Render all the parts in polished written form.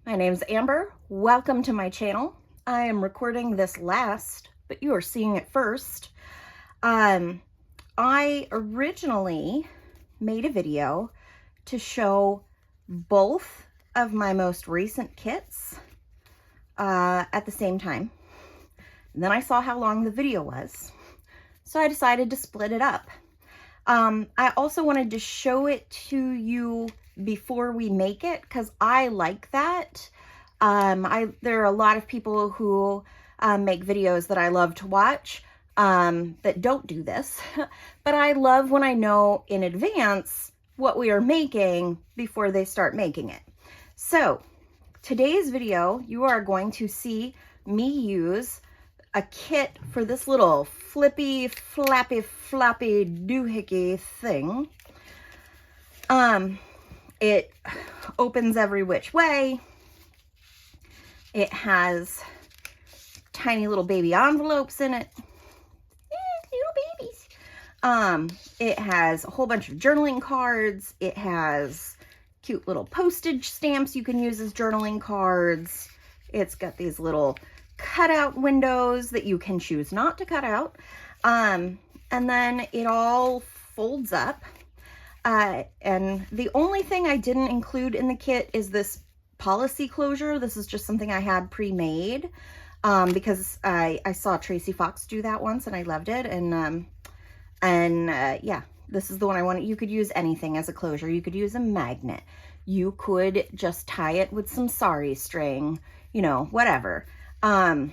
My name's Amber. Welcome to my channel. I am recording this last, but you are seeing it first. I originally made a video to show both of my most recent kits at the same time. And then I saw how long the video was, so I decided to split it up. I also wanted to show it to you before we make it because I like that. There are a lot of people who make videos that I love to watch that don't do this, but I love when I know in advance what we are making before they start making it. So today's video, you are going to see me use a kit for this little flippy, flappy, floppy, doohickey thing. It opens every which way. It has tiny little baby envelopes in it. Little babies. It has a whole bunch of journaling cards. It has cute little postage stamps you can use as journaling cards. It's got these little cutout windows that you can choose not to cut out. And then it all folds up. And the only thing I didn't include in the kit is this policy closure. This is just something I had pre-made because I saw Tracy Fox do that once and I loved it. And yeah, this is the one I wanted. You could use anything as a closure. You could use a magnet. You could just tie it with some sari string, you know, whatever. But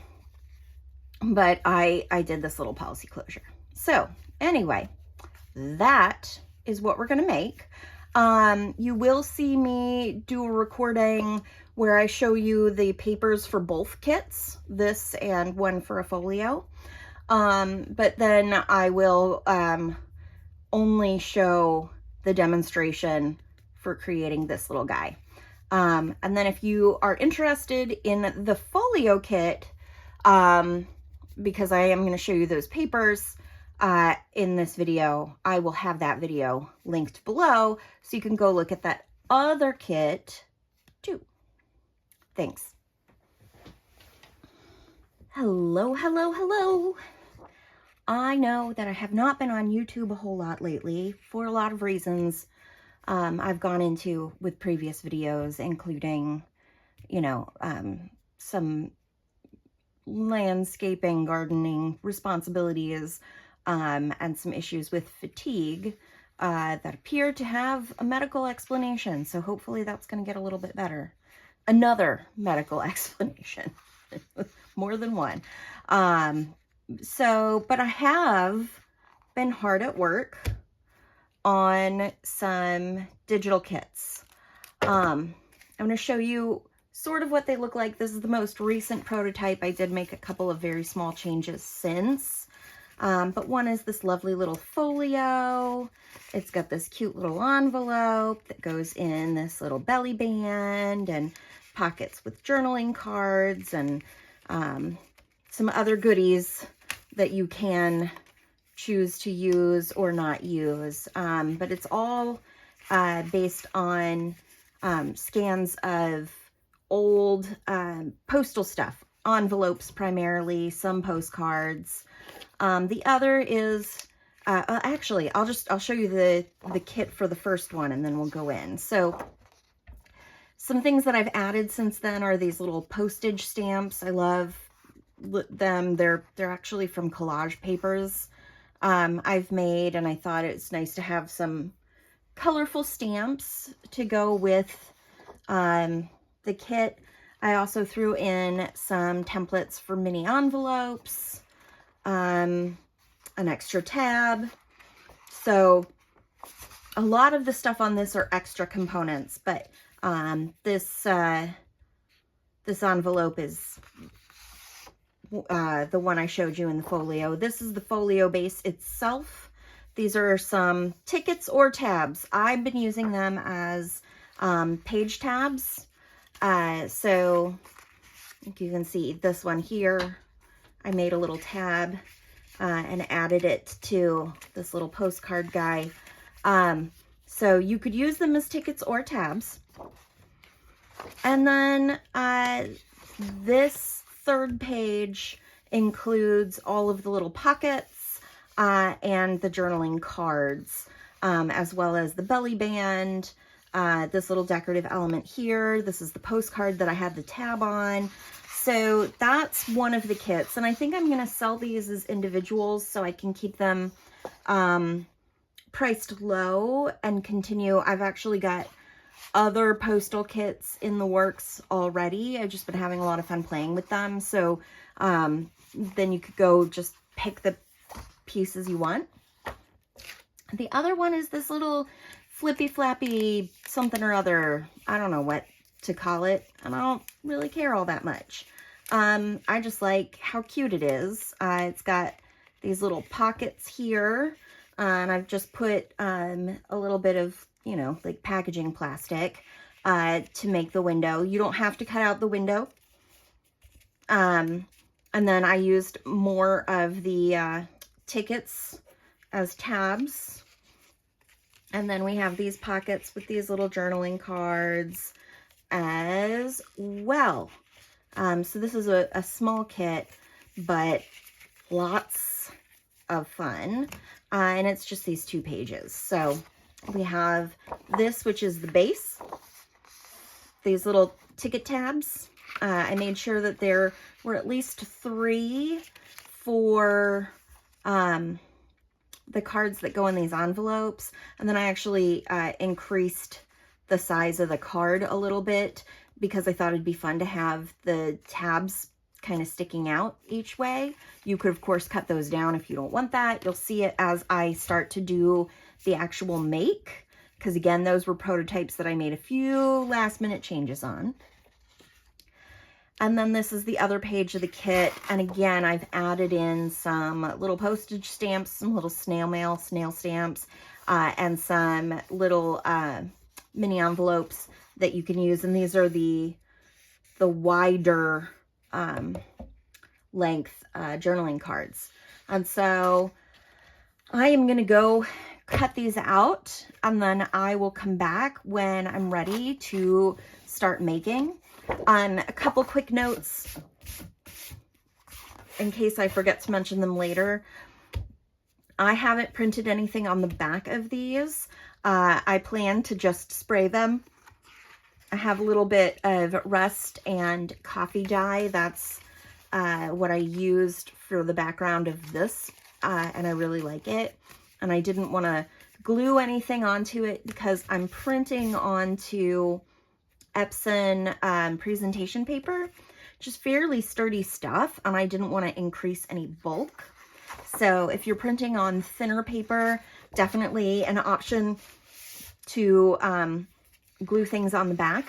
I did this little policy closure. So anyway, that is what we're going to make. You will see me do a recording where I show you the papers for both kits, this and one for a folio. But then I will only show the demonstration for creating this little guy. And then if you are interested in the folio kit, because I am going to show you those papers in this video, I will have that video linked below so you can go look at that other kit too. Thanks. Hello, hello, hello. I know that I have not been on YouTube a whole lot lately for a lot of reasons I've gone into with previous videos, including, you know, some landscaping, gardening responsibilities, and some issues with fatigue that appear to have a medical explanation. So hopefully that's going to get a little bit better. Another medical explanation. More than one. But I have been hard at work on some digital kits. I'm going to show you sort of what they look like. This is the most recent prototype. I did make a couple of very small changes since. But one is this lovely little folio. It's got this cute little envelope that goes in this little belly band and pockets with journaling cards and some other goodies that you can choose to use or not use. But it's all based on scans of old postal stuff, envelopes primarily, some postcards. The other is, actually, I'll show you the kit for the first one and then we'll go in. So some things that I've added since then are these little postage stamps. I love them. They're actually from collage papers I've made, and I thought it's nice to have some colorful stamps to go with the kit. I also threw in some templates for mini envelopes, an extra tab. So a lot of the stuff on this are extra components, but this envelope is the one I showed you in the folio. This is the folio base itself. These are some tickets or tabs. I've been using them as page tabs. So you can see this one here. I made a little tab and added it to this little postcard guy. So you could use them as tickets or tabs. And then this third page includes all of the little pockets and the journaling cards, as well as the belly band, this little decorative element here. This is the postcard that I had the tab on. So that's one of the kits. And I think I'm going to sell these as individuals so I can keep them priced low and continue. I've actually got other postal kits in the works already. I've just been having a lot of fun playing with them. So then you could go just pick the pieces you want. The other one is this little flippy flappy something or other. I don't know what to call it, and I don't really care all that much. I just like how cute it is. It's got these little pockets here, and I've just put a little bit of, you know, like packaging plastic to make the window. You don't have to cut out the window. And then I used more of the tickets as tabs. And then we have these pockets with these little journaling cards as well. So this is a small kit, but lots of fun. And it's just these 2 pages. So we have this, which is the base. These little ticket tabs. I made sure that there were at least 3 for the cards that go in these envelopes. And then I actually increased the size of the card a little bit because I thought it'd be fun to have the tabs kind of sticking out each way. You could, of course, cut those down if you don't want that. You'll see it as I start to do the actual make, because again, those were prototypes that I made a few last minute changes on. And then this is the other page of the kit. And again, I've added in some little postage stamps, some little snail stamps, and some little mini envelopes that you can use. And these are the wider length journaling cards. And so I am going to go cut these out, and then I will come back when I'm ready to start making. A couple quick notes in case I forget to mention them later. I haven't printed anything on the back of these. I plan to just spray them. I have a little bit of rust and coffee dye. That's what I used for the background of this, and I really like it. And I didn't want to glue anything onto it because I'm printing onto Epson presentation paper, just fairly sturdy stuff, and I didn't want to increase any bulk. So if you're printing on thinner paper, definitely an option to glue things on the back,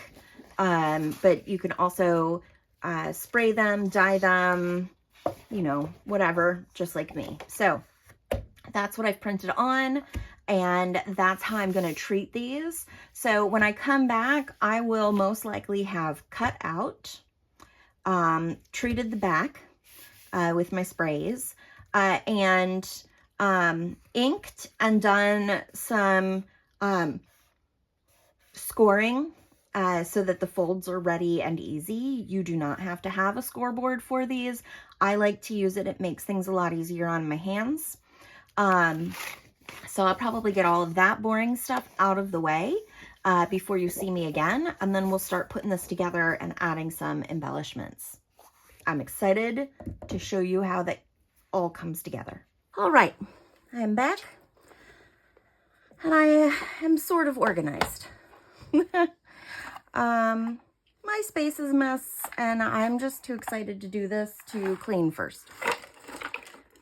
but you can also spray them, dye them, you know, whatever, just like me. So that's what I've printed on, and that's how I'm going to treat these. So when I come back, I will most likely have cut out, treated the back with my sprays, and inked and done some scoring so that the folds are ready and easy. You do not have to have a scoreboard for these. I like to use it. It makes things a lot easier on my hands. So I'll probably get all of that boring stuff out of the way before you see me again, and then we'll start putting this together and adding some embellishments. I'm excited to show you how that all comes together. All right, I'm back, and I am sort of organized. My space is a mess, and I'm just too excited to do this to clean first.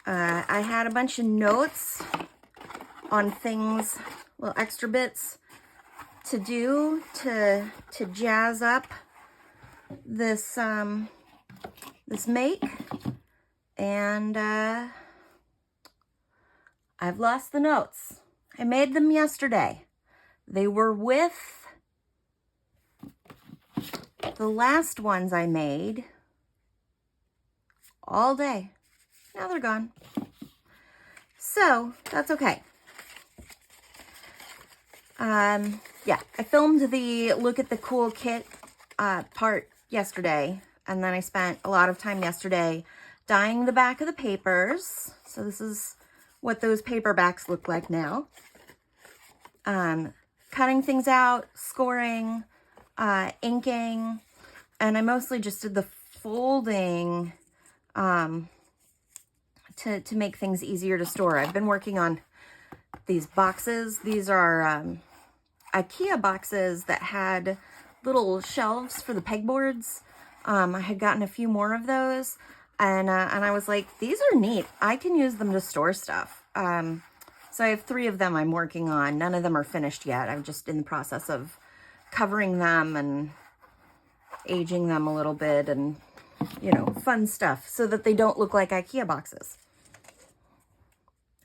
I had a bunch of notes on things, little extra bits to do to jazz up this this make, and I've lost the notes. I made them yesterday. They were with the last ones I made all day. Now they're gone. So that's okay. Yeah, I filmed the look at the cool kit part yesterday, and then I spent a lot of time yesterday dyeing the back of the papers. So this is what those paperbacks look like now. Cutting things out, scoring, inking, and I mostly just did the folding to make things easier to store. I've been working on these boxes. These are IKEA boxes that had little shelves for the pegboards. I had gotten a few more of those, and I was like, these are neat. I can use them to store stuff. So I have 3 of them I'm working on. None of them are finished yet. I'm just in the process of covering them and aging them a little bit and, you know, fun stuff so that they don't look like IKEA boxes.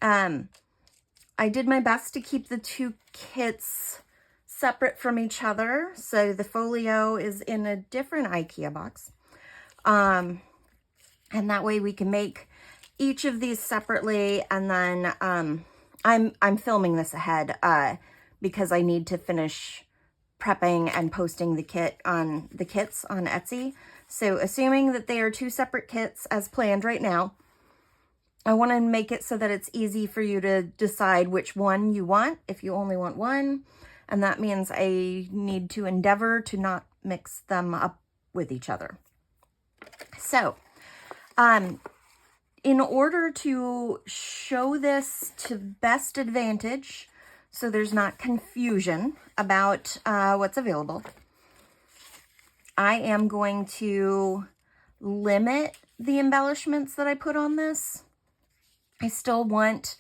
I did my best to keep the 2 kits separate from each other. So the folio is in a different IKEA box. And that way we can make each of these separately. And then I'm filming this ahead because I need to finish prepping and posting the kits on Etsy. So assuming that they are 2 separate kits as planned right now, I want to make it so that it's easy for you to decide which one you want if you only want one. And that means I need to endeavor to not mix them up with each other. So, in order to show this to best advantage, so there's not confusion about what's available, I am going to limit the embellishments that I put on this. I still want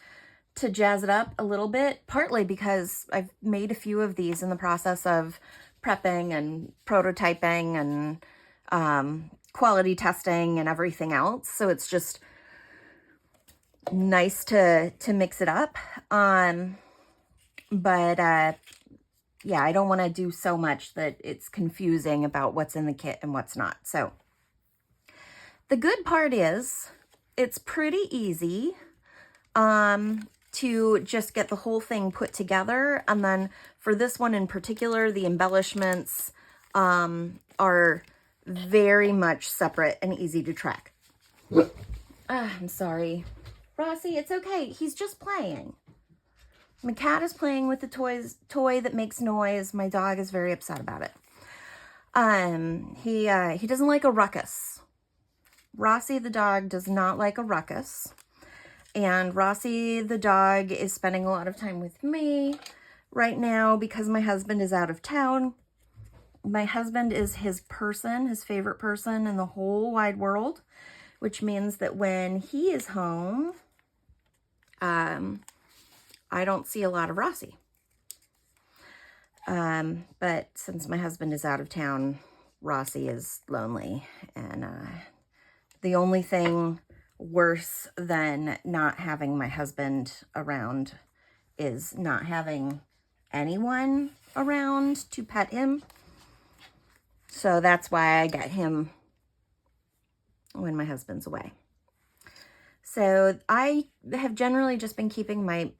to jazz it up a little bit, partly because I've made a few of these in the process of prepping and prototyping and quality testing and everything else. So it's just nice to mix it up. But yeah, I don't want to do so much that it's confusing about what's in the kit and what's not. So the good part is it's pretty easy to just get the whole thing put together. And then for this one in particular, the embellishments are very much separate and easy to track. I'm sorry. Rossi, it's okay. He's just playing. My cat is playing with the toy that makes noise. My dog is very upset about it. He doesn't like a ruckus. Rossi the dog does not like a ruckus. And Rossi the dog is spending a lot of time with me right now because my husband is out of town. My husband is his favorite person in the whole wide world, which means that when he is home, I don't see a lot of Rossi. But since my husband is out of town, Rossi is lonely. And the only thing worse than not having my husband around is not having anyone around to pet him. So that's why I get him when my husband's away. So I have generally just been keeping my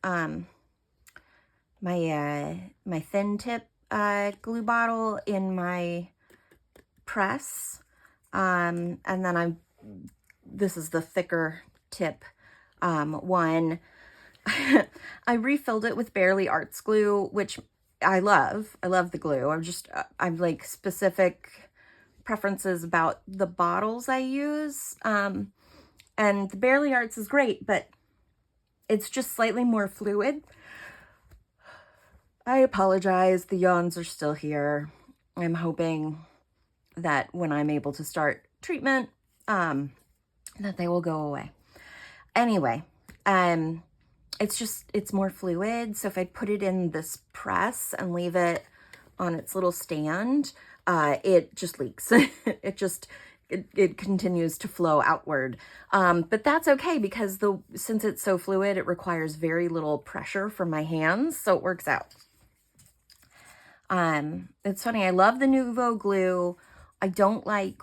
my thin tip glue bottle in my press, and then this is the thicker tip one. I refilled it with Barely Arts glue, which I love. I love the glue. I'm like specific preferences about the bottles I use. And the Barely Arts is great, but it's just slightly more fluid. I apologize. The yawns are still here. I'm hoping that when I'm able to start treatment, that they will go away. Anyway, it's more fluid. So if I put it in this press and leave it on its little stand, it just leaks. It continues to flow outward. But that's okay because since it's so fluid, it requires very little pressure from my hands. So it works out. It's funny. I love the Nuvo glue. I don't like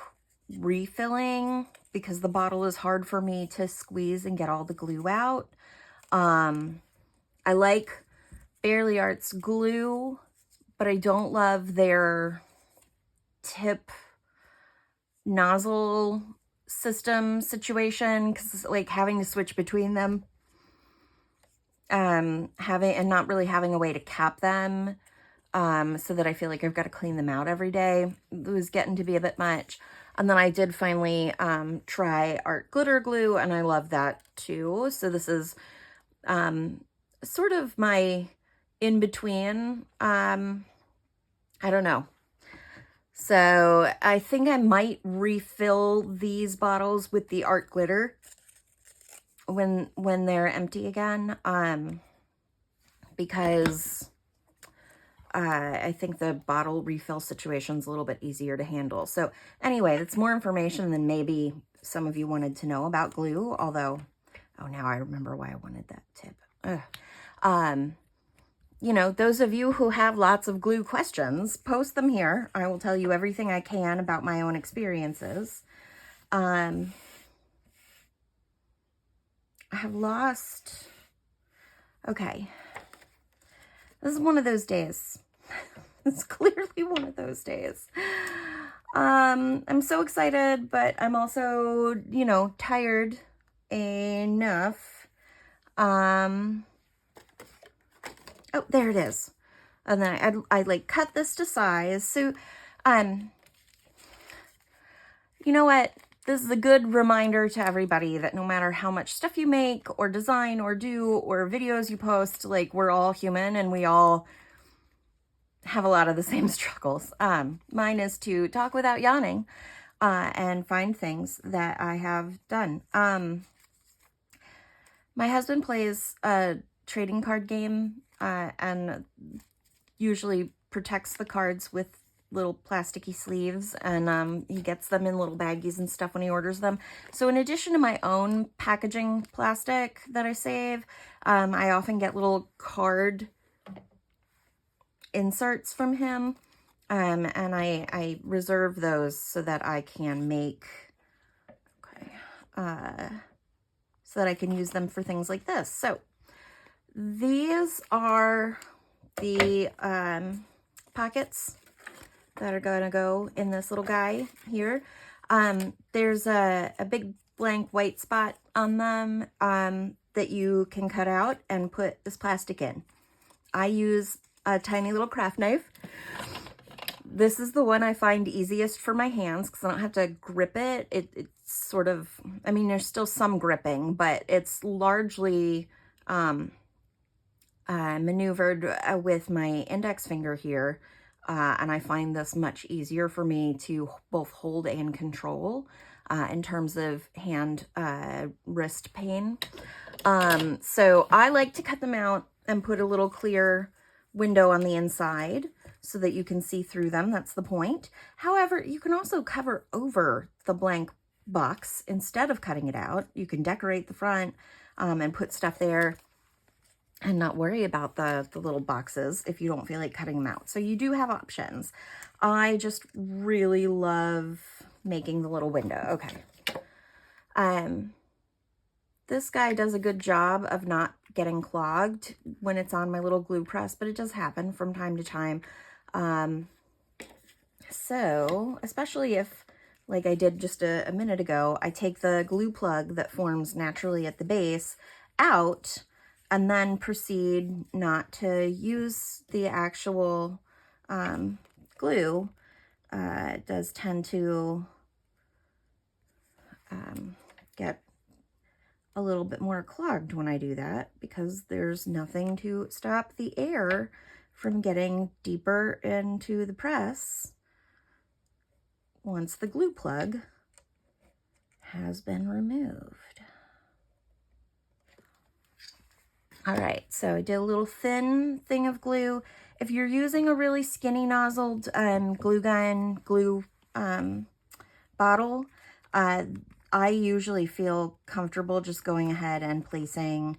refilling because the bottle is hard for me to squeeze and get all the glue out. I like Barely Arts glue, but I don't love their tip nozzle system situation, because like having to switch between them, having and not really having a way to cap them, so that I feel like I've got to clean them out every day. It was getting to be a bit much. And then I did finally try art glitter glue, and I love that too. So this is sort of my in-between. I don't know. So I think I might refill these bottles with the art glitter when they're empty again, because I think the bottle refill situation's a little bit easier to handle. So anyway, that's more information than maybe some of you wanted to know about glue, although, oh, now I remember why I wanted that tip. You know, those of you who have lots of glue questions, post them here. I will tell you everything I can about my own experiences. I have lost, okay. This is one of those days. It's clearly one of those days. I'm so excited, but I'm also, you know, tired enough. Oh, there it is. And then I like cut this to size. So, you know what? This is a good reminder to everybody that no matter how much stuff you make or design or do or videos you post, like, we're all human and we all have a lot of the same struggles. Mine is to talk without yawning, and find things that I have done. My husband plays a trading card game, and usually protects the cards with little plasticky sleeves, and he gets them in little baggies and stuff when he orders them. So in addition to my own packaging plastic that I save, I often get little card inserts from him, and I reserve those so that I can make, okay, so that I can use them for things like this. So these are the pockets that are going to go in this little guy here. There's a big blank white spot on them that you can cut out and put this plastic in. I use a tiny little craft knife. This is the one I find easiest for my hands because I don't have to grip it. It's sort of, I mean, there's still some gripping, but it's largely maneuvered with my index finger here. And I find this much easier for me to both hold and control in terms of hand wrist pain. So I like to cut them out and put a little clear window on the inside so that you can see through them. That's the point. However, you can also cover over the blank box instead of cutting it out. You can decorate the front and put stuff there and not worry about the little boxes if you don't feel like cutting them out. So you do have options. I just really love making the little window. Okay. This guy does a good job of not getting clogged when it's on my little glue press, but it does happen from time to time. So especially if, like I did just a minute ago, I take the glue plug that forms naturally at the base out and then proceed not to use the actual glue. It does tend to get a little bit more clogged when I do that because there's nothing to stop the air from getting deeper into the press once the glue plug has been removed. All right, so I did a little thin thing of glue. If you're using a really skinny nozzled glue gun, glue bottle, I usually feel comfortable just going ahead and placing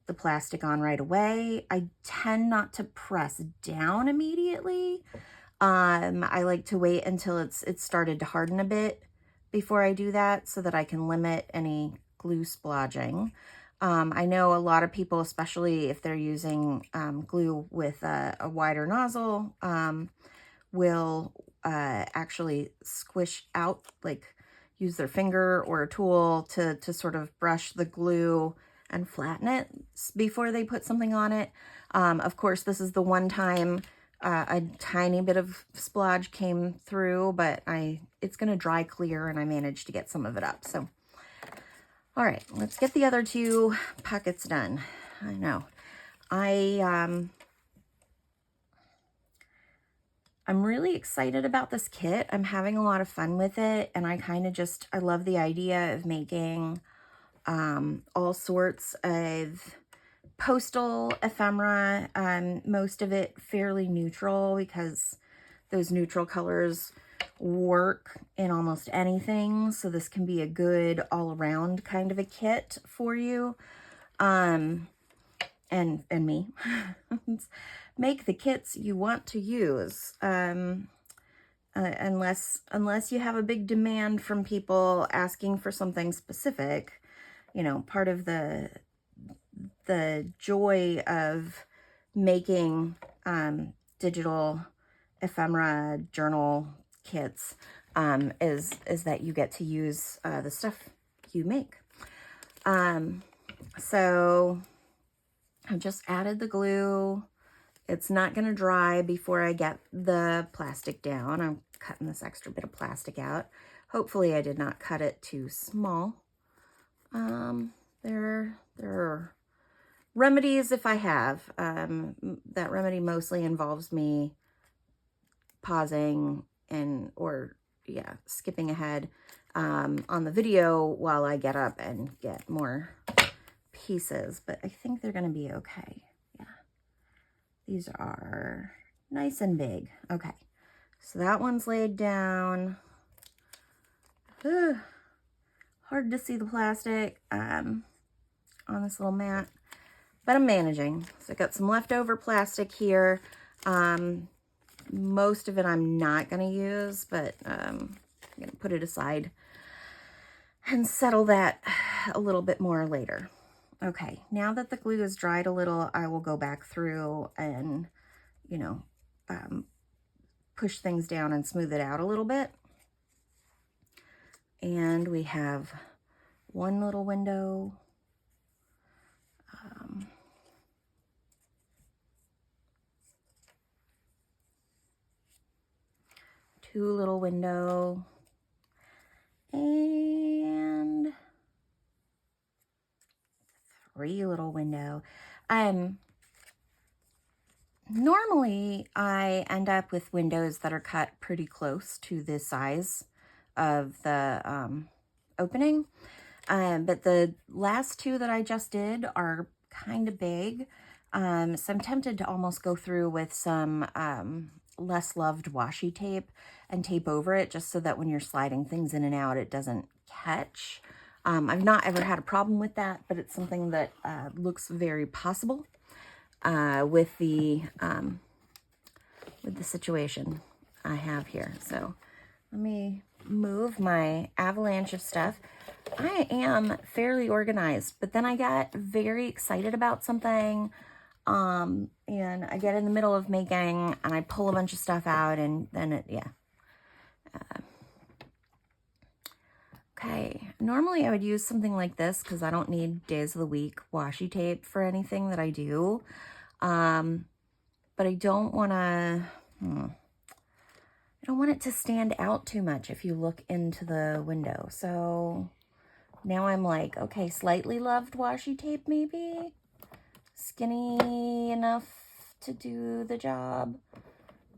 the plastic on right away. I tend not to press down immediately. I like to wait until it's started to harden a bit before I do that so that I can limit any glue splodging. I know a lot of people, especially if they're using glue with a wider nozzle, will actually squish out, like use their finger or a tool to sort of brush the glue and flatten it before they put something on it. Of course, this is the one time a tiny bit of splodge came through, but it's going to dry clear, and I managed to get some of it up. So, all right, let's get the other two pockets done. I know. I'm really excited about this kit. I'm having a lot of fun with it, and I love the idea of making all sorts of postal ephemera, most of it fairly neutral because those neutral colors work in almost anything. So this can be a good all-around kind of a kit for you. And me. Make the kits you want to use. Unless you have a big demand from people asking for something specific, you know, part of the joy of making digital ephemera journal kits is that you get to use the stuff you make. So I've just added the glue. It's not going to dry before I get the plastic down. I'm cutting this extra bit of plastic out. Hopefully I did not cut it too small. There are remedies if I have. That remedy mostly involves me pausing or skipping ahead on the video while I get up and get more pieces, but I think they're going to be okay. Yeah. These are nice and big. Okay. So that one's laid down. Ugh. Hard to see the plastic on this little mat, but I'm managing. So I got some leftover plastic here. Most of it I'm not going to use, but I'm going to put it aside and settle that a little bit more later. Okay, now that the glue is dried a little, I will go back through and, you know, push things down and smooth it out a little bit. And we have one little window. Two little window. And three little window. Normally I end up with windows that are cut pretty close to the size of the opening, but the last two that I just did are kind of big, so I'm tempted to almost go through with some less loved washi tape and tape over it, just so that when you're sliding things in and out it doesn't catch. I've not ever had a problem with that, but it's something that looks very possible with the situation I have here. So let me move my avalanche of stuff. I am fairly organized, but then I got very excited about something, and I get in the middle of making and I pull a bunch of stuff out, and then okay, normally I would use something like this because I don't need days of the week washi tape for anything that I do. But I don't want to, I don't want it to stand out too much if you look into the window. So now I'm like, okay, slightly loved washi tape maybe, skinny enough to do the job.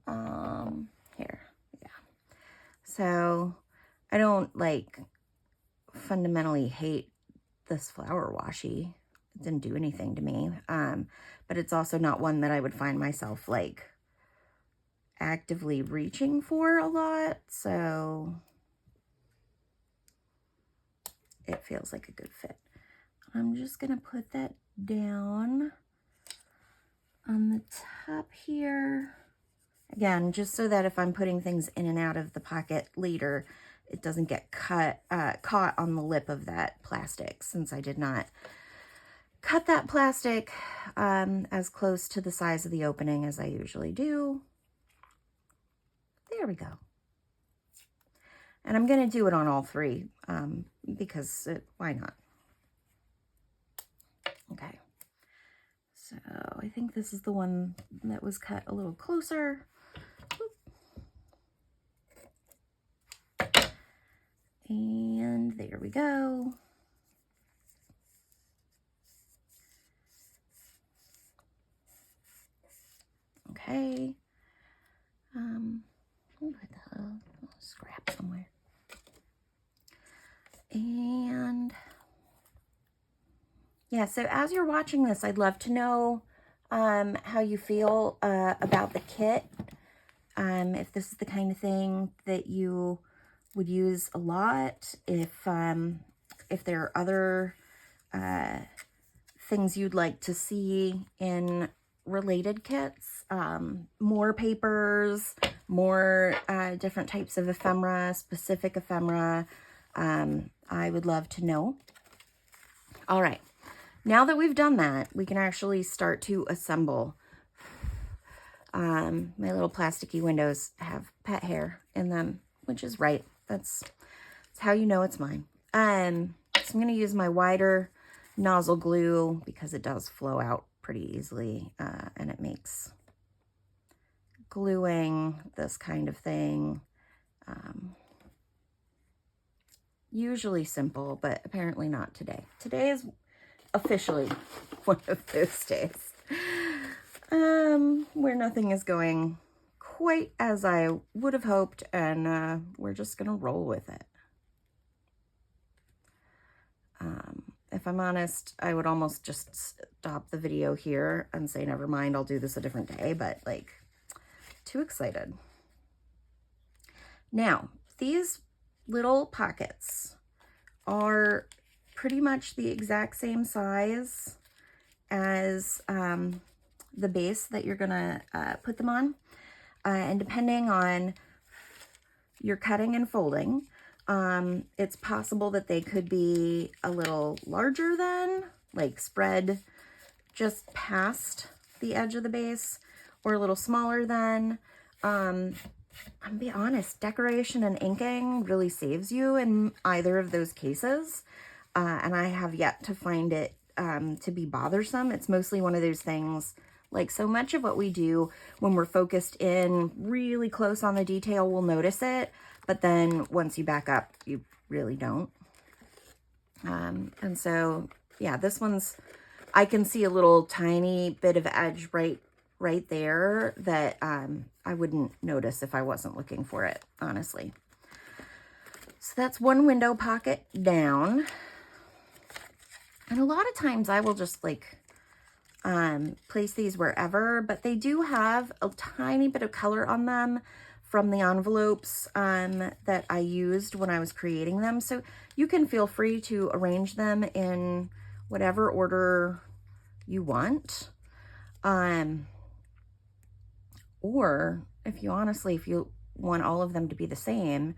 Here, yeah. So I don't like fundamentally hate this flower washi. It didn't do anything to me. But it's also not one that I would find myself like actively reaching for a lot. So it feels like a good fit. I'm just going to put that down on the top here. Again, just so that if I'm putting things in and out of the pocket later, it doesn't get caught on the lip of that plastic, since I did not cut that plastic as close to the size of the opening as I usually do. There we go. And I'm going to do it on all three because why not? Okay. So I think this is the one that was cut a little closer. And there we go. Okay. Put the scrap somewhere. And yeah, so as you're watching this, I'd love to know how you feel about the kit. If this is the kind of thing that you would use a lot, if there are other things you'd like to see in related kits, more papers, more different types of ephemera, specific ephemera, I would love to know. All right, now that we've done that, we can actually start to assemble. My little plasticky windows have pet hair in them, which is right. That's how you know it's mine. So I'm going to use my wider nozzle glue because it does flow out pretty easily, and it makes gluing this kind of thing usually simple, but apparently not today. Today is officially one of those days where nothing is going quite as I would have hoped, and we're just gonna roll with it. If I'm honest, I would almost just stop the video here and say, never mind, I'll do this a different day, but like, too excited. Now, these little pockets are pretty much the exact same size as the base that you're gonna put them on. And depending on your cutting and folding, it's possible that they could be a little larger than, like spread just past the edge of the base, or a little smaller than. I'll be honest, decoration and inking really saves you in either of those cases. And I have yet to find it to be bothersome. It's mostly one of those things, like so much of what we do when we're focused in really close on the detail, we'll notice it. But then once you back up, you really don't. And so, yeah, this one's, I can see a little tiny bit of edge right there that I wouldn't notice if I wasn't looking for it, honestly. So that's one window pocket down. And a lot of times I will just like place these wherever, but they do have a tiny bit of color on them from the envelopes that I used when I was creating them. So you can feel free to arrange them in whatever order you want. Or if you want all of them to be the same,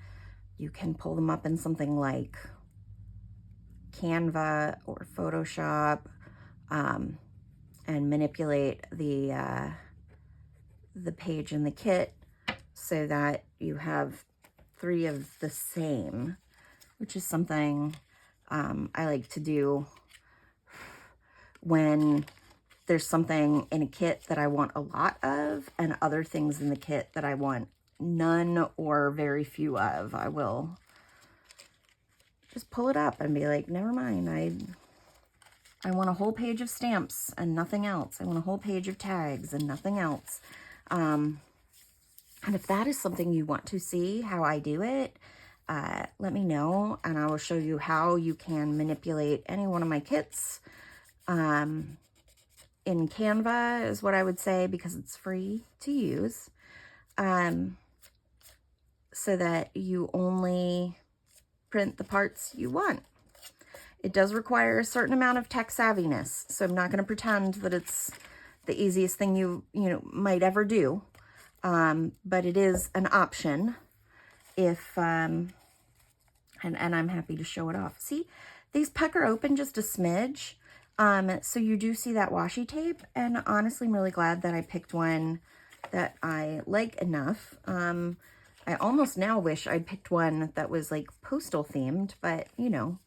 you can pull them up in something like Canva or Photoshop and manipulate the page in the kit so that you have 3 of the same, which is something I like to do when there's something in a kit that I want a lot of and other things in the kit that I want none or very few of. I will just pull it up and be like, never mind, I want a whole page of stamps and nothing else. I want a whole page of tags and nothing else. And if that is something you want to see how I do it, let me know, and I will show you how you can manipulate any one of my kits. In Canva is what I would say, because it's free to use, so that you only print the parts you want. It does require a certain amount of tech savviness, so I'm not going to pretend that it's the easiest thing you might ever do, but it is an option if, and I'm happy to show it off. See, these pucker open just a smidge. So you do see that washi tape, and honestly, I'm really glad that I picked one that I like enough. I almost now wish I picked one that was like postal themed, but you know,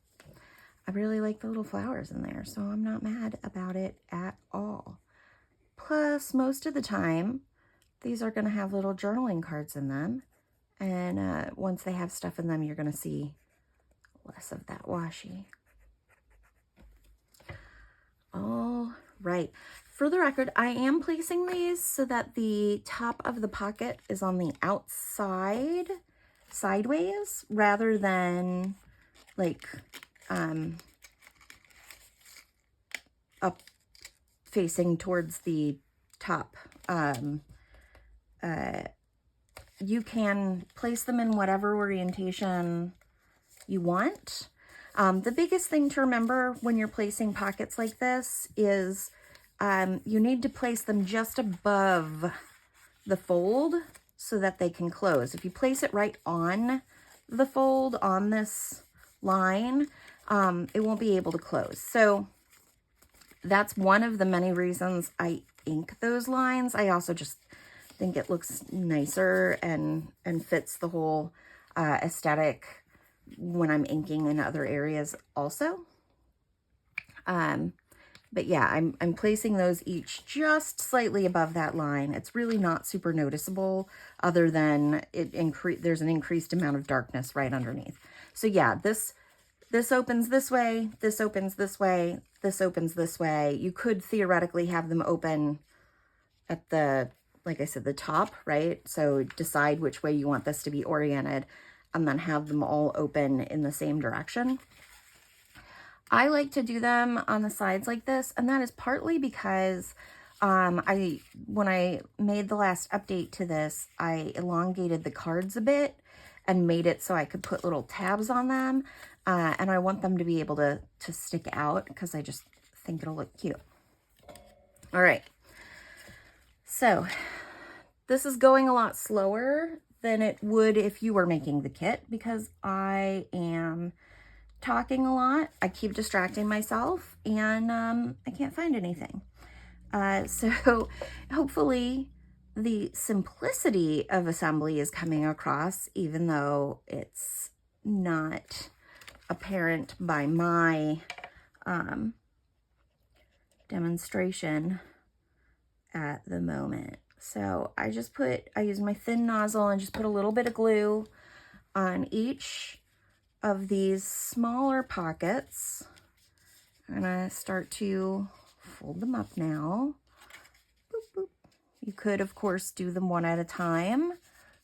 I really like the little flowers in there, so I'm not mad about it at all. Plus, most of the time, these are going to have little journaling cards in them. And once they have stuff in them, you're going to see less of that washi. All right. For the record, I am placing these so that the top of the pocket is on the outside, sideways, rather than like up facing towards the top. You can place them in whatever orientation you want. The biggest thing to remember when you're placing pockets like this is you need to place them just above the fold so that they can close. If you place it right on the fold on this line, it won't be able to close. So that's one of the many reasons I ink those lines. I also just think it looks nicer and fits the whole aesthetic when I'm inking in other areas also. But yeah, I'm placing those each just slightly above that line. It's really not super noticeable other than there's an increased amount of darkness right underneath. So yeah, this opens this way, this opens this way, this opens this way. You could theoretically have them open at the, like I said, the top, right? So decide which way you want this to be oriented and then have them all open in the same direction. I like to do them on the sides like this, and that is partly because when I made the last update to this, I elongated the cards a bit and made it so I could put little tabs on them, and I want them to be able to stick out because I just think it'll look cute. All right, so this is going a lot slower than it would if you were making the kit because I am talking a lot. I keep distracting myself and I can't find anything. So hopefully the simplicity of assembly is coming across, even though it's not apparent by my demonstration at the moment. So I use my thin nozzle and just put a little bit of glue on each of these smaller pockets. I'm gonna start to fold them up now. Boop, boop. You could, of course, do them one at a time,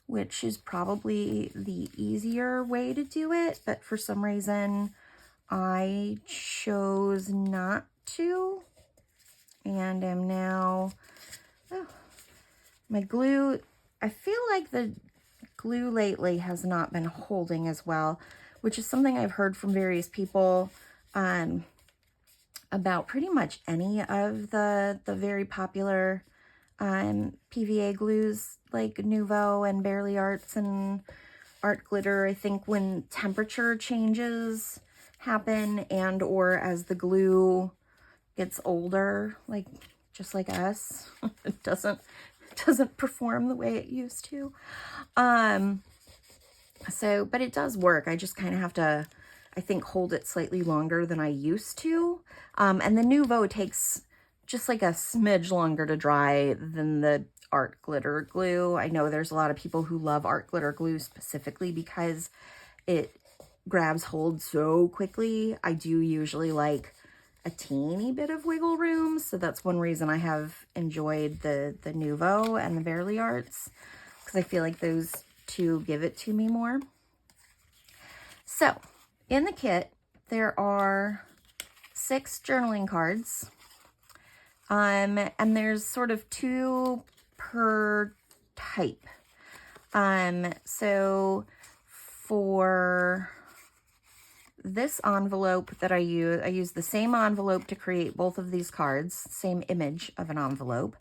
which is probably the easier way to do it, but for some reason I chose not to, and am now, my glue, I feel like the glue lately has not been holding as well, which is something I've heard from various people about pretty much any of the very popular PVA glues like Nouveau and Barely Arts and Art Glitter. I think when temperature changes happen and or as the glue gets older, like just like us, it doesn't perform the way it used to. But it does work. I just kind of have to, I think, hold it slightly longer than I used to. And the Nouveau takes just like a smidge longer to dry than the Art Glitter glue. I know there's a lot of people who love Art Glitter glue specifically because it grabs hold so quickly. I do usually like a teeny bit of wiggle room, so that's one reason I have enjoyed the Nouveau and the Barely Arts, because I feel like those two give it to me more. So in the kit there are 6 journaling cards, and there's sort of 2 per type. So for this envelope that I use the same envelope to create both of these cards, same image of an envelope.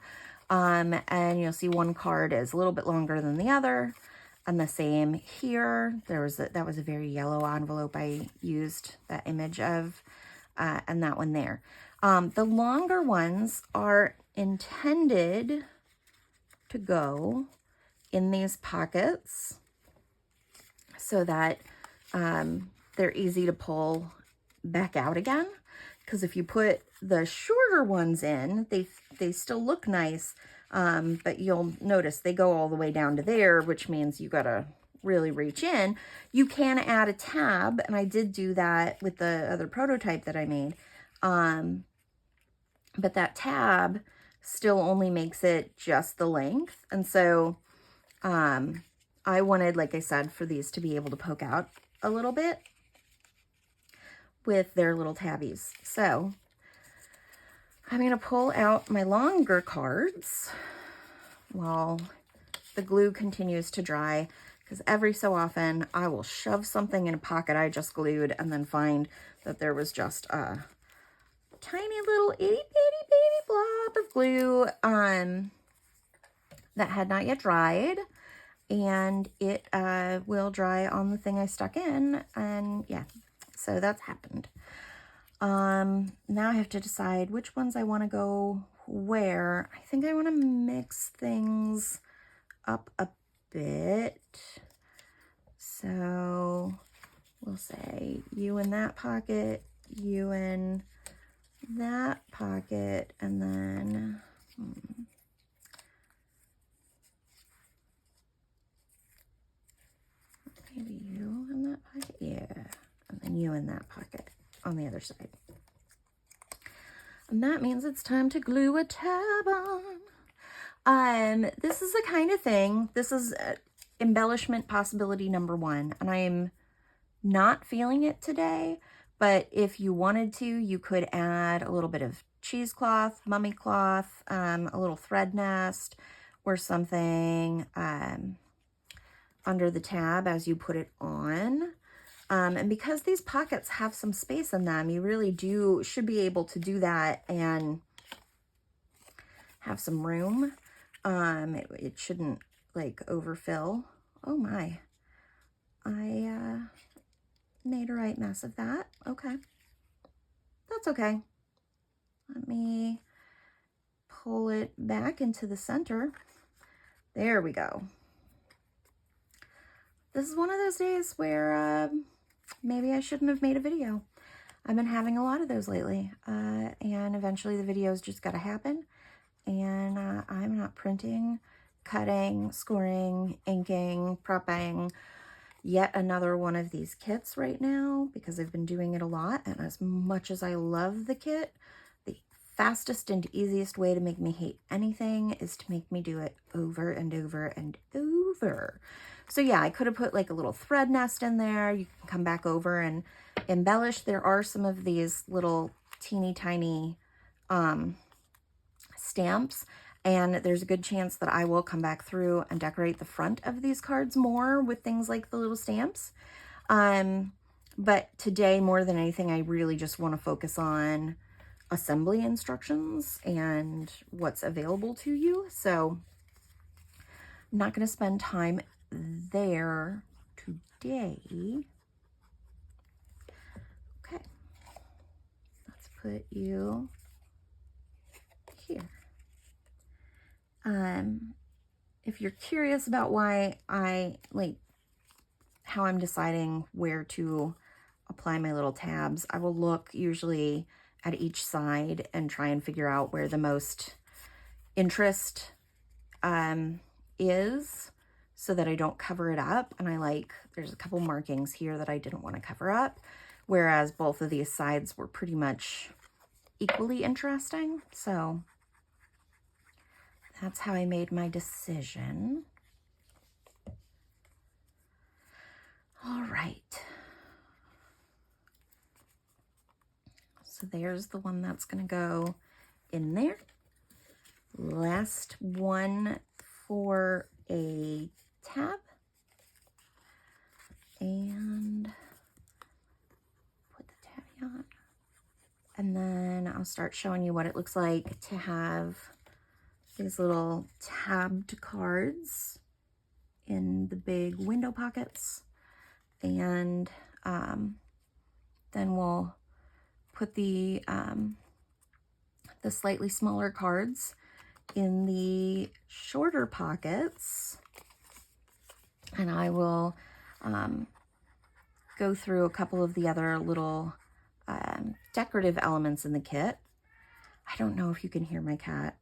And you'll see one card is a little bit longer than the other, and the same here. That was a very yellow envelope I used that image of, and that one there. The longer ones are intended to go in these pockets so that they're easy to pull back out again. Because if you put the shorter ones in, they still look nice, but you'll notice they go all the way down to there, which means you gotta really reach in. You can add a tab, and I did do that with the other prototype that I made, but that tab still only makes it just the length. And so I wanted, like I said, for these to be able to poke out a little bit with their little tabbies. So I'm going to pull out my longer cards while the glue continues to dry, because every so often I will shove something in a pocket I just glued and then find that there was just a tiny little itty bitty baby blob of glue that had not yet dried, and it will dry on the thing I stuck in, and yeah, so that's happened. Now I have to decide which ones I want to go where. I think I want to mix things up a bit. So we'll say you in that pocket, you in that pocket, and then maybe you in that pocket, yeah, and then you in that pocket on the other side. And that means it's time to glue a tab on. This is the kind of thing, this is embellishment possibility number 1, and I am not feeling it today, but if you wanted to, you could add a little bit of cheesecloth, mummy cloth, a little thread nest or something under the tab as you put it on. And because these pockets have some space in them, you really should be able to do that and have some room. It shouldn't like overfill. Oh my, I made a right mess of that. Okay, that's okay. Let me pull it back into the center. There we go. This is one of those days where maybe I shouldn't have made a video. I've been having a lot of those lately, and eventually the videos just gotta happen, and I'm not printing, cutting, scoring, inking, prepping yet another one of these kits right now because I've been doing it a lot, and as much as I love the kit, the fastest and easiest way to make me hate anything is to make me do it over and over and over. So yeah, I could have put like a little thread nest in there. You can come back over and embellish. There are some of these little teeny tiny stamps, and there's a good chance that I will come back through and decorate the front of these cards more with things like the little stamps. But today, more than anything, I really just want to focus on assembly instructions and what's available to you. So I'm not going to spend time there today. Okay, let's put you here. If you're curious about why how I'm deciding where to apply my little tabs, I will look usually at each side and try and figure out where the most interest is, so that I don't cover it up. And there's a couple markings here that I didn't want to cover up, whereas both of these sides were pretty much equally interesting. So that's how I made my decision. All right. So there's the one that's going to go in there. Last one for a tab. And put the tabby on. And then I'll start showing you what it looks like to have these little tabbed cards in the big window pockets. And then we'll put the slightly smaller cards in the shorter pockets. And I will go through a couple of the other little decorative elements in the kit. I don't know if you can hear my cat.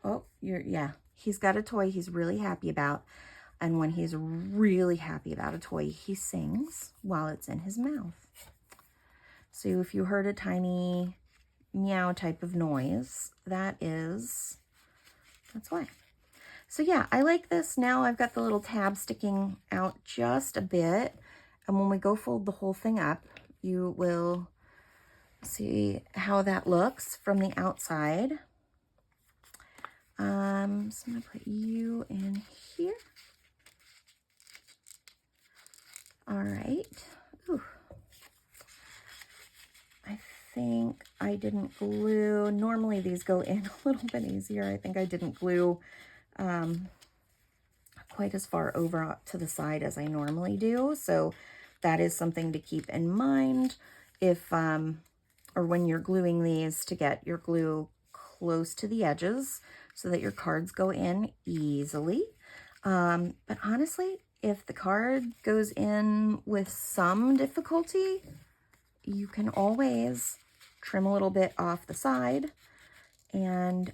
Oh, yeah, he's got a toy he's really happy about. And when he's really happy about a toy, he sings while it's in his mouth. So if you heard a tiny meow type of noise, that's why. So yeah, I like this. Now I've got the little tab sticking out just a bit. And when we go fold the whole thing up, you will see how that looks from the outside. So I'm gonna put you in here. All right. Ooh. I think I didn't glue. Normally these go in a little bit easier. I think I didn't glue quite as far over to the side as I normally do. So that is something to keep in mind if, or when you're gluing these, to get your glue close to the edges so that your cards go in easily. But honestly, if the card goes in with some difficulty, you can always trim a little bit off the side and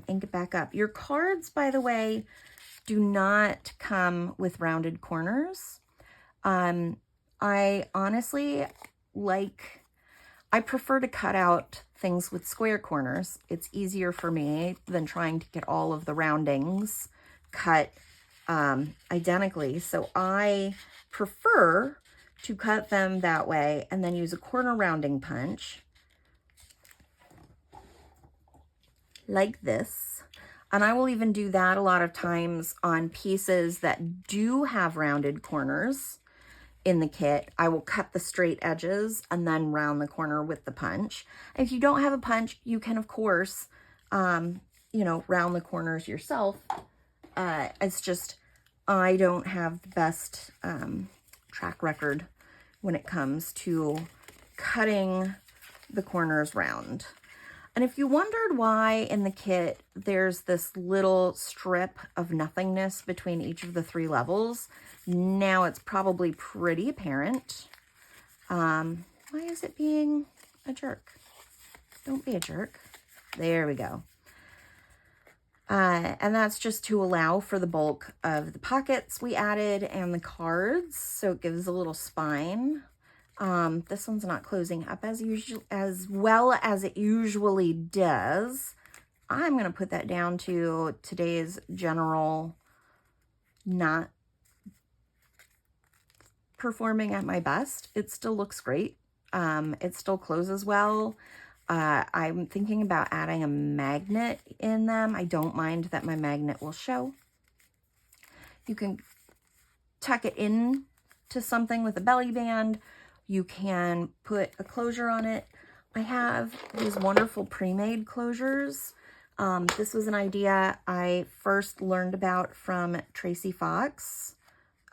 ink it back up. Your cards, by the way, do not come with rounded corners. I honestly I prefer to cut out things with square corners. It's easier for me than trying to get all of the roundings cut identically. So I prefer to cut them that way and then use a corner rounding punch like this. And I will even do that a lot of times on pieces that do have rounded corners in the kit. I will cut the straight edges and then round the corner with the punch. If you don't have a punch, you can, of course, round the corners yourself. It's just, I don't have the best track record when it comes to cutting the corners round. And if you wondered why in the kit there's this little strip of nothingness between each of the 3 levels, now it's probably pretty apparent. Why is it being a jerk? Don't be a jerk. There we go. And that's just to allow for the bulk of the pockets we added and the cards, so it gives a little spine. This one's not closing up as well as it usually does. I'm going to put that down to today's general not performing at my best. It still looks great. It still closes well. I'm thinking about adding a magnet in them. I don't mind that my magnet will show. You can tuck it in to something with a belly band. You can put a closure on it. I have these wonderful pre-made closures. This was an idea I first learned about from Tracy Fox,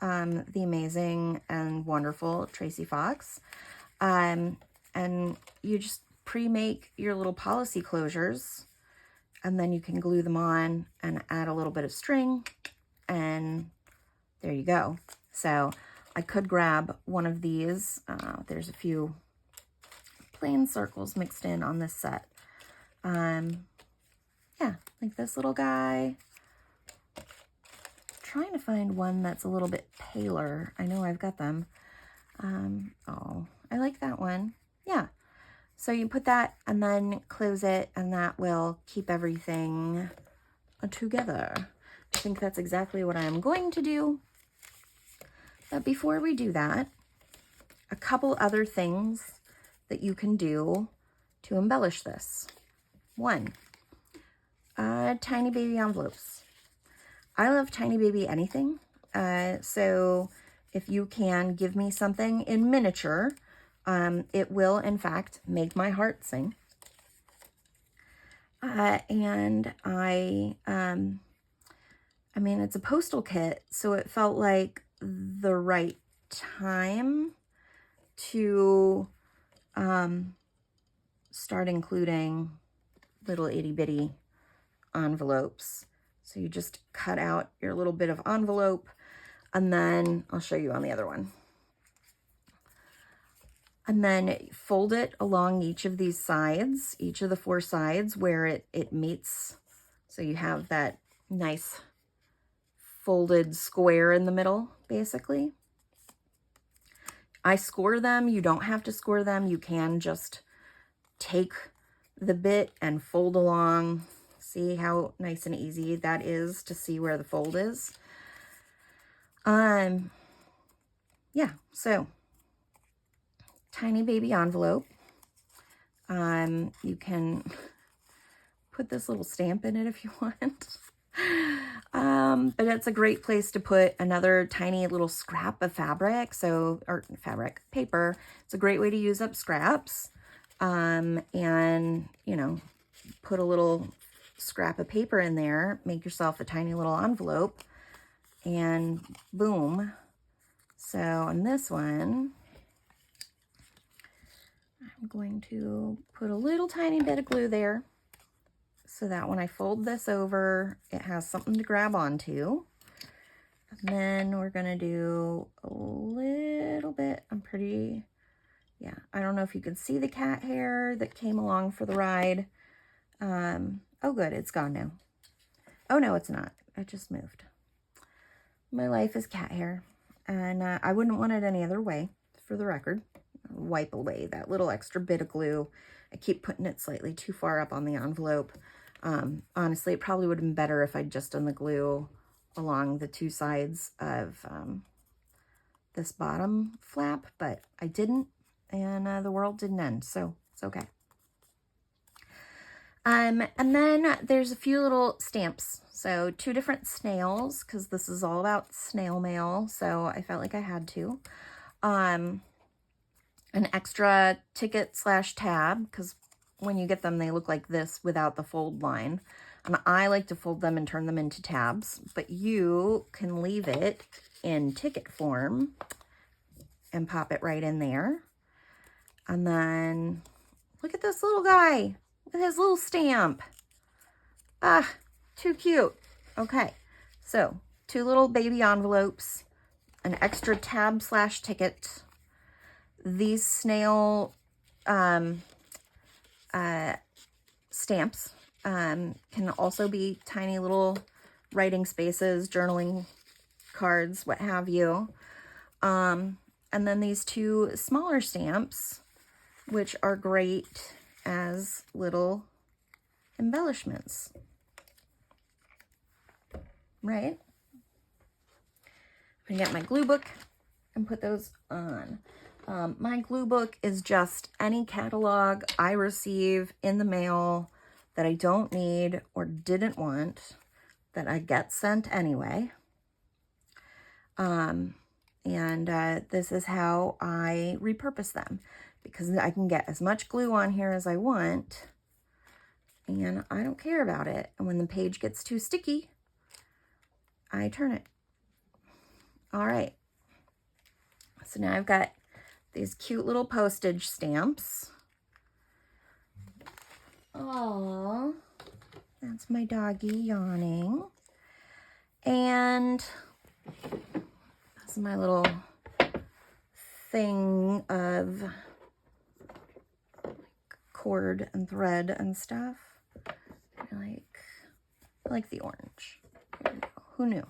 the amazing and wonderful Tracy Fox. And you just pre-make your little policy closures, and then you can glue them on and add a little bit of string, and there you go. So I could grab one of these. There's a few plain circles mixed in on this set. Yeah, like this little guy. Trying to find one that's a little bit paler. I know I've got them. Oh, I like that one. Yeah. So you put that and then close it, and that will keep everything together. I think that's exactly what I'm going to do. But before we do that, a couple other things that you can do to embellish this. 1, tiny baby envelopes. I love tiny baby anything. So if you can give me something in miniature, it will, in fact, make my heart sing. And I mean, it's a postal kit, so it felt like the right time to start including little itty bitty envelopes. So you just cut out your little bit of envelope. And then I'll show you on the other one. And then fold it along each of these sides, each of the 4 sides where it meets. So you have that nice folded square in the middle, basically. I score them. You don't have to score them. You can just take the bit and fold along. See how nice and easy that is to see where the fold is. Yeah, so tiny baby envelope. You can put this little stamp in it if you want. But it's a great place to put another tiny little scrap of fabric. Or paper. It's a great way to use up scraps. And, you know, put a little scrap of paper in there, make yourself a tiny little envelope, and boom. So on this one, I'm going to put a little tiny bit of glue there so that when I fold this over, it has something to grab onto. And then we're going to do a little bit, I don't know if you can see the cat hair that came along for the ride. Oh good, it's gone now. Oh no, it's not. It just moved. My life is cat hair, and I wouldn't want it any other way, for the record. I'll wipe away that little extra bit of glue. I keep putting it slightly too far up on the envelope. Honestly, it probably would have been better if I'd just done the glue along the 2 sides of this bottom flap, but I didn't, and the world didn't end, so it's okay. And then there's a few little stamps. So 2 different snails, because this is all about snail mail, so I felt like I had to. An extra ticket/tab, because when you get them, they look like this without the fold line. And I like to fold them and turn them into tabs, but you can leave it in ticket form and pop it right in there. And then look at this little guy with his little stamp. Ah, too cute. Okay, so 2 little baby envelopes, an extra tab/ticket. These snail stamps can also be tiny little writing spaces, journaling cards, what have you. And then these 2 smaller stamps, which are great as little embellishments, right? I'm gonna get my glue book and put those on. My glue book is just any catalog I receive in the mail that I don't need or didn't want, that I get sent anyway. This is how I repurpose them, because I can get as much glue on here as I want, and I don't care about it. And when the page gets too sticky, I turn it. All right. So now I've got these cute little postage stamps. Oh, that's my doggy yawning. And that's my little thing of cord and thread and stuff. I like the orange. There we go. Who knew?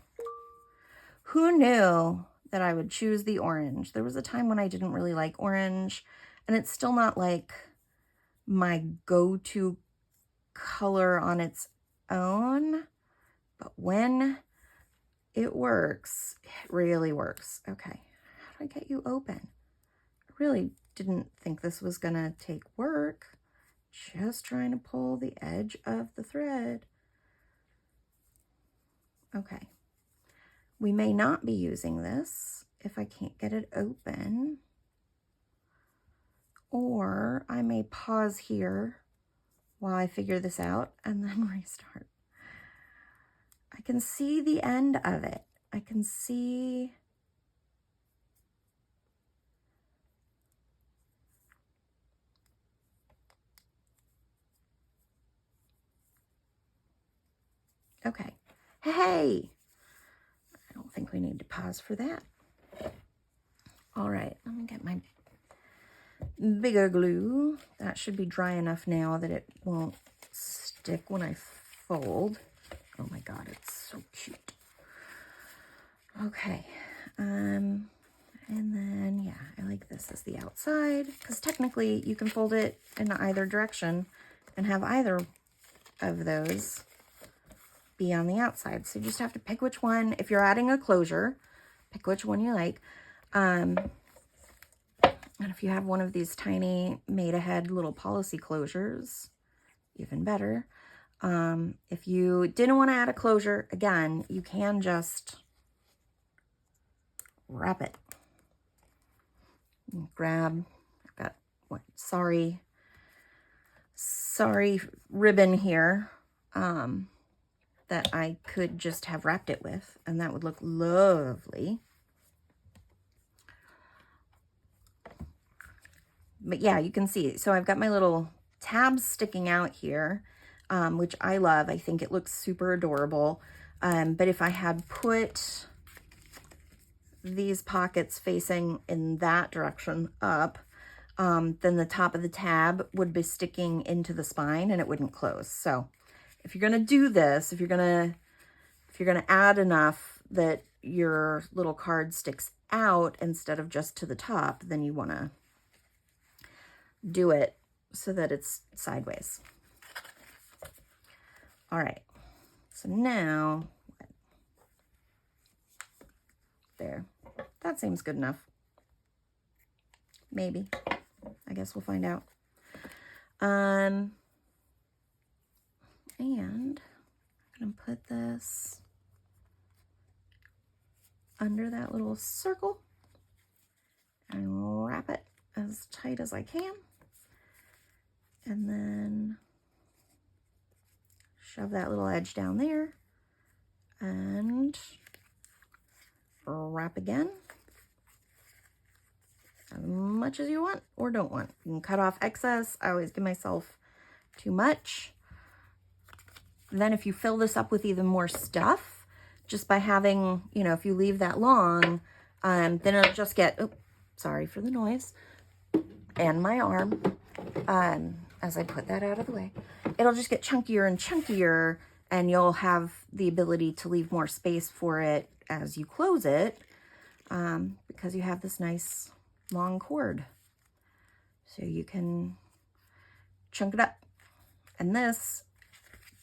Who knew that I would choose the orange? There was a time when I didn't really like orange, and it's still not like my go-to color on its own, but when it works, it really works. Okay, how do I get you open? I really didn't think this was gonna take work. Just trying to pull the edge of the thread. Okay. We may not be using this if I can't get it open, or I may pause here while I figure this out and then restart. I can see the end of it. I can see. Okay. Hey! I don't think we need to pause for that. All right, let me get my bigger glue. That should be dry enough now that it won't stick when I fold. Oh my God, it's so cute. Okay, and then, yeah, I like this as the outside, because technically you can fold it in either direction and have either of those be on the outside. So you just have to pick which one. If you're adding a closure, pick which one you like. And if you have one of these tiny made ahead little policy closures, even better. If you didn't want to add a closure, again, you can just wrap it. Grab, I've got what, sorry ribbon here that I could just have wrapped it with, and that would look lovely. But yeah, you can see, so I've got my little tabs sticking out here, which I love. I think it looks super adorable. But if I had put these pockets facing in that direction up, then the top of the tab would be sticking into the spine and it wouldn't close. So if you're going to do this, if you're going to add enough that your little card sticks out instead of just to the top, then you want to do it so that it's sideways. All right, so now, there, that seems good enough. Maybe, I guess we'll find out. And I'm gonna put this under that little circle and wrap it as tight as I can. And then shove that little edge down there and wrap again as much as you want or don't want. You can cut off excess. I always give myself too much. Then if you fill this up with even more stuff, just by having, you know, if you leave that long, then it'll just get, oh, sorry for the noise, and my arm, as I put that out of the way, it'll just get chunkier and chunkier, and you'll have the ability to leave more space for it as you close it, because you have this nice long cord. So you can chunk it up. And this,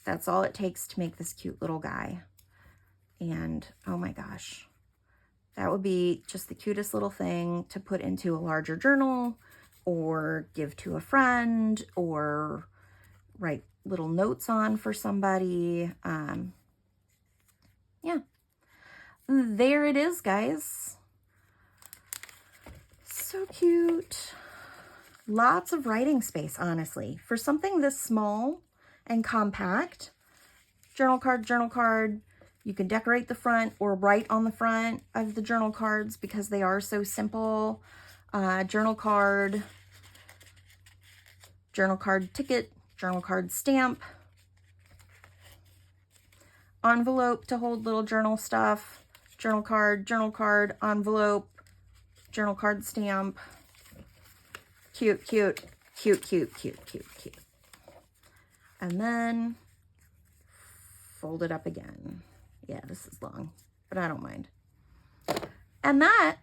that's all it takes to make this cute little guy. And oh my gosh, that would be just the cutest little thing to put into a larger journal, or give to a friend, or write little notes on for somebody. Yeah, there it is, guys. So cute. Lots of writing space, honestly. For something this small and compact, journal card. You can decorate the front or write on the front of the journal cards because they are so simple. Journal card ticket, journal card stamp, envelope to hold little journal stuff, journal card, envelope, journal card stamp. Cute, cute, cute, cute, cute, cute, cute. And then fold it up again. Yeah, this is long, but I don't mind. And that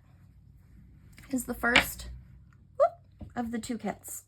is the first of the 2 kits.